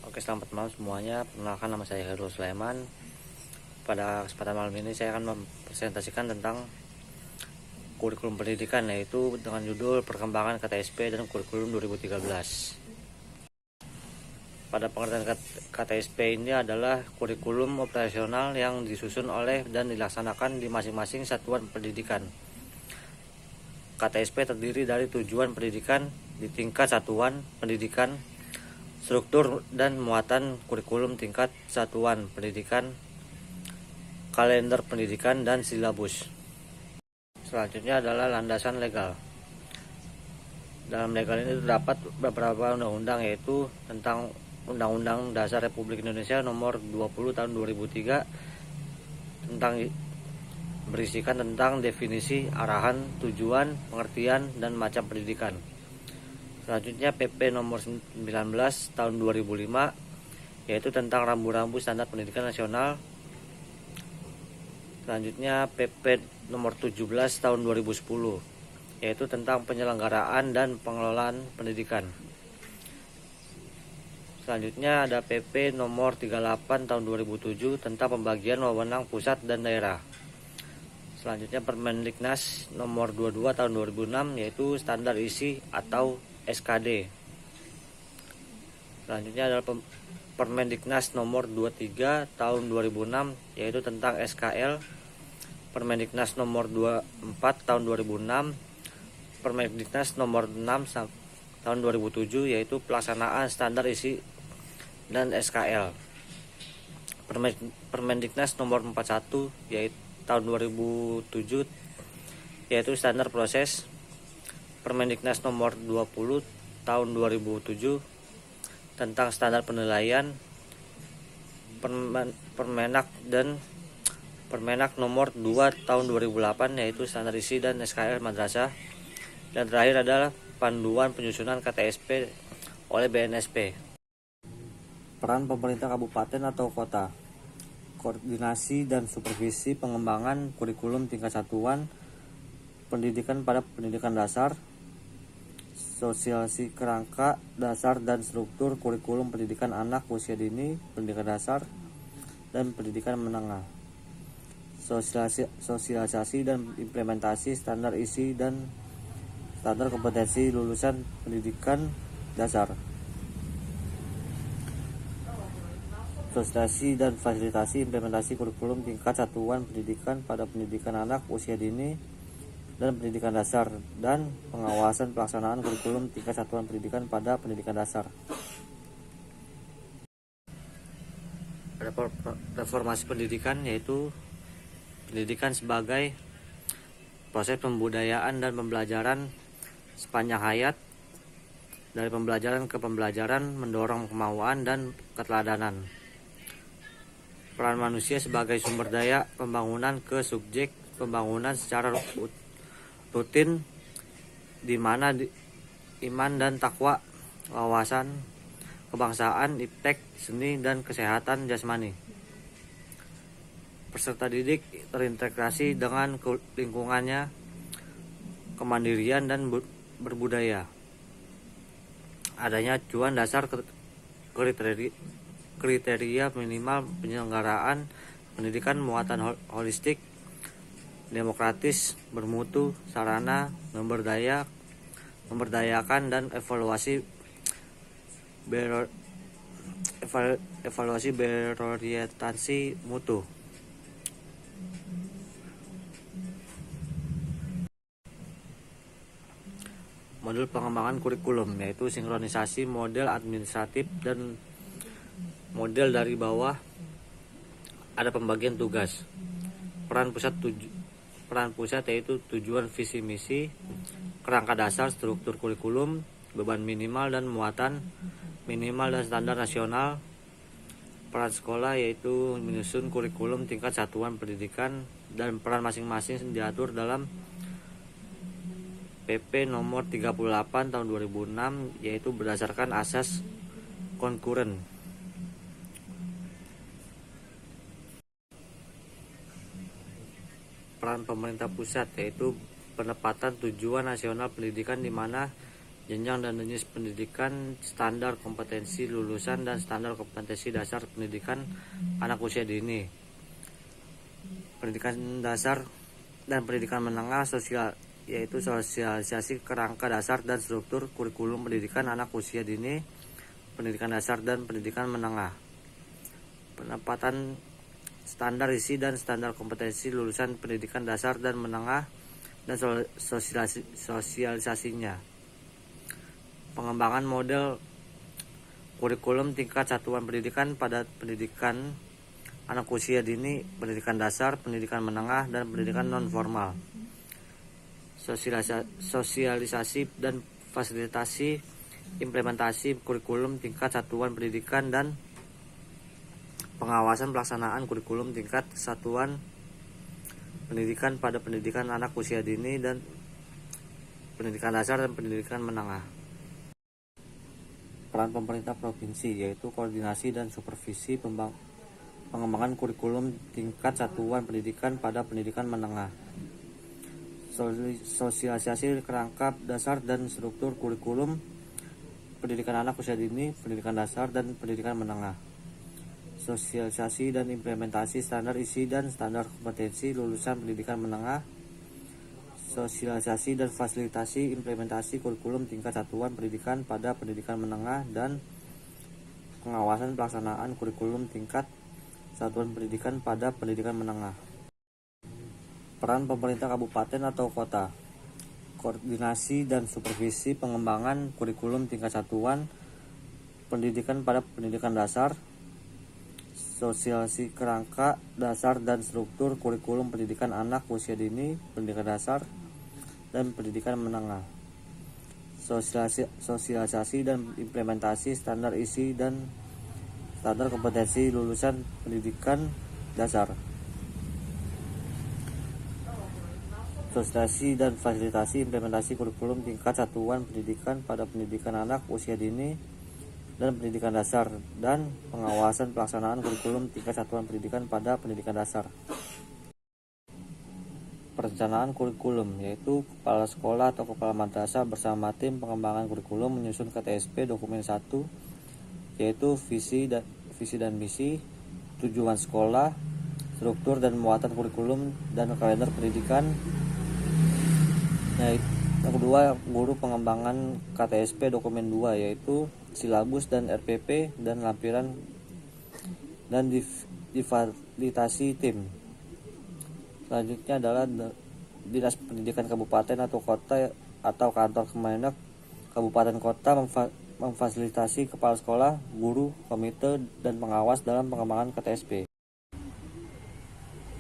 Oke, selamat malam semuanya. Perkenalkan, nama saya Hairul Sulaiman. Pada kesempatan malam ini saya akan mempresentasikan tentang kurikulum pendidikan, yaitu dengan judul Perkembangan KTSP dan Kurikulum 2013. Pada pengertian KTSP ini adalah kurikulum operasional yang disusun oleh dan dilaksanakan di masing-masing satuan pendidikan. KTSP terdiri dari tujuan pendidikan di tingkat satuan pendidikan, struktur dan muatan kurikulum tingkat satuan pendidikan, kalender pendidikan, dan silabus. Selanjutnya adalah landasan legal. Dalam legal ini terdapat beberapa undang-undang, yaitu tentang Undang-Undang Dasar Republik Indonesia Nomor 20 Tahun 2003 tentang berisikan tentang definisi, arahan, tujuan, pengertian, dan macam pendidikan. Selanjutnya PP Nomor 19 Tahun 2005, yaitu tentang rambu-rambu standar pendidikan nasional. Selanjutnya PP Nomor 17 Tahun 2010, yaitu tentang penyelenggaraan dan pengelolaan pendidikan. Selanjutnya ada PP Nomor 38 Tahun 2007 tentang pembagian wewenang pusat dan daerah. Selanjutnya Permendiknas Nomor 22 Tahun 2006, yaitu standar isi atau SKD. Selanjutnya adalah Permendiknas Nomor 23 Tahun 2006, yaitu tentang SKL. Permendiknas Nomor 24 Tahun 2006, Permendiknas Nomor 6 Tahun 2007, yaitu pelaksanaan standar isi dan SKL. Permendiknas Nomor 41 yaitu tahun 2007, yaitu standar proses. Permendiknas Nomor 20 Tahun 2007 tentang standar penilaian. Permenak Nomor 2 Tahun 2008, yaitu standar isi dan SKL madrasah. Dan terakhir adalah panduan penyusunan KTSP oleh BNSP. Peran pemerintah kabupaten atau kota, koordinasi dan supervisi pengembangan kurikulum tingkat satuan pendidikan pada pendidikan dasar, sosialisasi kerangka dasar dan struktur kurikulum pendidikan anak usia dini, pendidikan dasar, dan pendidikan menengah, sosialisasi dan implementasi standar isi dan standar kompetensi lulusan pendidikan dasar, sosialisasi dan fasilitasi implementasi kurikulum tingkat satuan pendidikan pada pendidikan anak usia dini dan pendidikan dasar, dan pengawasan pelaksanaan kurikulum tingkat satuan pendidikan pada pendidikan dasar. Ada reformasi pendidikan, yaitu pendidikan sebagai proses pembudayaan dan pembelajaran sepanjang hayat. Dari pembelajaran ke pembelajaran, mendorong kemauan dan keteladanan. Peran manusia sebagai sumber daya pembangunan ke subjek pembangunan secara rutin, di mana iman dan takwa, wawasan kebangsaan, iptek, seni, dan kesehatan jasmani. Peserta didik terintegrasi dengan lingkungannya, kemandirian dan berbudaya. Adanya acuan dasar kriteria minimal penyelenggaraan pendidikan muatan holistik, demokratis, bermutu, sarana, memberdayakan, dan evaluasi berorientasi mutu. Modul pengembangan kurikulum, yaitu sinkronisasi model administratif dan model dari bawah. Ada pembagian tugas. Peran pusat yaitu tujuan, visi, misi, kerangka dasar, struktur kurikulum, beban minimal dan muatan minimal dan standar nasional. Peran sekolah yaitu menyusun kurikulum tingkat satuan pendidikan, dan peran masing-masing diatur dalam PP Nomor 38 Tahun 2006, yaitu berdasarkan asas konkuren. Peran pemerintah pusat yaitu penempatan tujuan nasional pendidikan, di mana jenjang dan jenis pendidikan, standar kompetensi lulusan dan standar kompetensi dasar pendidikan anak usia dini, pendidikan dasar dan pendidikan menengah, yaitu sosialisasi kerangka dasar dan struktur kurikulum pendidikan anak usia dini, pendidikan dasar dan pendidikan menengah, penempatan standar isi dan standar kompetensi lulusan pendidikan dasar dan menengah dan sosialisasinya, pengembangan model kurikulum tingkat satuan pendidikan pada pendidikan anak usia dini, pendidikan dasar, pendidikan menengah, dan pendidikan non-formal, sosialisasi dan fasilitasi implementasi kurikulum tingkat satuan pendidikan dan pengawasan pelaksanaan kurikulum tingkat satuan pendidikan pada pendidikan anak usia dini dan pendidikan dasar dan pendidikan menengah. Peran pemerintah provinsi yaitu koordinasi dan supervisi pengembangan kurikulum tingkat satuan pendidikan pada pendidikan menengah, sosialisasi kerangka dasar dan struktur kurikulum pendidikan anak usia dini, pendidikan dasar dan pendidikan menengah, sosialisasi dan implementasi standar isi dan standar kompetensi lulusan pendidikan menengah, sosialisasi dan fasilitasi implementasi kurikulum tingkat satuan pendidikan pada pendidikan menengah, dan pengawasan pelaksanaan kurikulum tingkat satuan pendidikan pada pendidikan menengah. Peran pemerintah kabupaten atau kota, koordinasi dan supervisi pengembangan kurikulum tingkat satuan pendidikan pada pendidikan dasar, sosialisasi kerangka dasar dan struktur kurikulum pendidikan anak usia dini, pendidikan dasar, dan pendidikan menengah, sosialisasi dan implementasi standar isi dan standar kompetensi lulusan pendidikan dasar, sosialisasi dan fasilitasi implementasi kurikulum tingkat satuan pendidikan pada pendidikan anak usia dini dan pendidikan dasar, dan pengawasan pelaksanaan kurikulum tingkat satuan pendidikan pada pendidikan dasar. Perencanaan kurikulum yaitu kepala sekolah atau kepala madrasah bersama tim pengembangan kurikulum menyusun KTSP dokumen 1 yaitu visi dan misi, tujuan sekolah, struktur dan muatan kurikulum dan kalender pendidikan. Yang kedua, guru pengembangan KTSP dokumen 2 yaitu silabus dan RPP dan lampiran dan difasilitasi tim. Selanjutnya adalah Dinas Pendidikan Kabupaten atau Kota atau kantor Kemenak Kabupaten Kota memfasilitasi kepala sekolah, guru, komite, dan pengawas dalam pengembangan KTSP.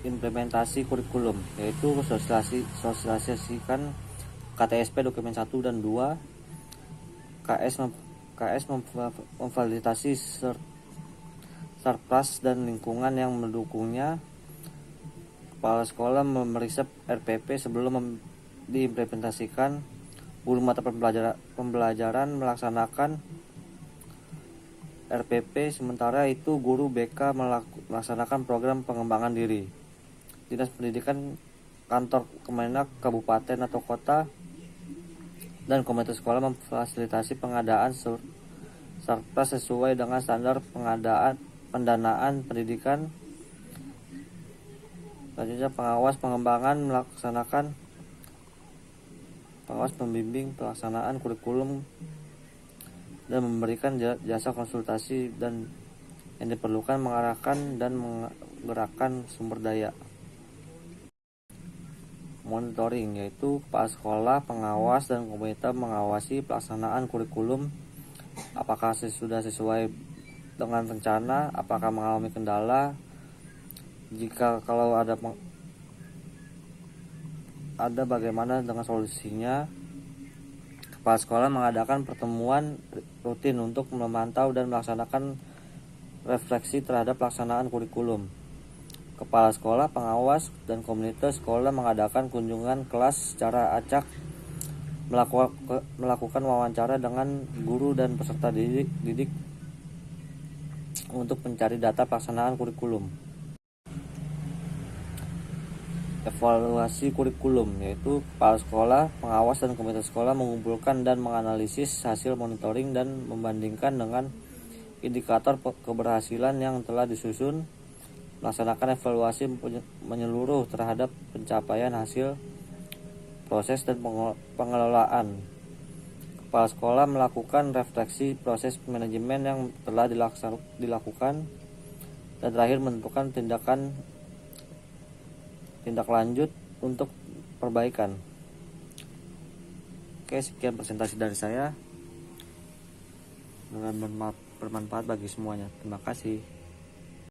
Implementasi kurikulum yaitu sosialisasikan KTSP dokumen 1 dan 2, KS memfasilitasi Sarpras dan lingkungan yang mendukungnya. Kepala sekolah memeriksa RPP sebelum diimplementasikan. Guru mata pembelajaran melaksanakan RPP, sementara itu guru BK melaksanakan program pengembangan diri. Dinas Pendidikan kantor Kemenak Kabupaten atau Kota dan komite sekolah memfasilitasi pengadaan Sarpras sesuai dengan standar pendanaan pendidikan. Selanjutnya pengawas pengembangan pengawas pembimbing pelaksanaan kurikulum dan memberikan jasa konsultasi dan yang diperlukan, mengarahkan dan menggerakkan sumber daya. Monitoring yaitu kepala sekolah, pengawas, dan komite mengawasi pelaksanaan kurikulum, apakah sudah sesuai dengan rencana, apakah mengalami kendala, kalau ada bagaimana dengan solusinya. Kepala sekolah mengadakan pertemuan rutin untuk memantau dan melaksanakan refleksi terhadap pelaksanaan kurikulum. Kepala sekolah, pengawas, dan komite sekolah mengadakan kunjungan kelas secara acak, melakukan wawancara dengan guru dan peserta didik untuk mencari data pelaksanaan kurikulum. evaluasi kurikulum, yaitu kepala sekolah, pengawas, dan komite sekolah mengumpulkan dan menganalisis hasil monitoring dan membandingkan dengan indikator keberhasilan yang telah disusun, melaksanakan evaluasi menyeluruh terhadap pencapaian hasil, proses, dan pengelolaan. Kepala sekolah melakukan refleksi proses manajemen yang telah dilakukan, dan terakhir menentukan tindak lanjut untuk perbaikan. Oke, sekian presentasi dari saya. Bermanfaat bagi semuanya. Terima kasih.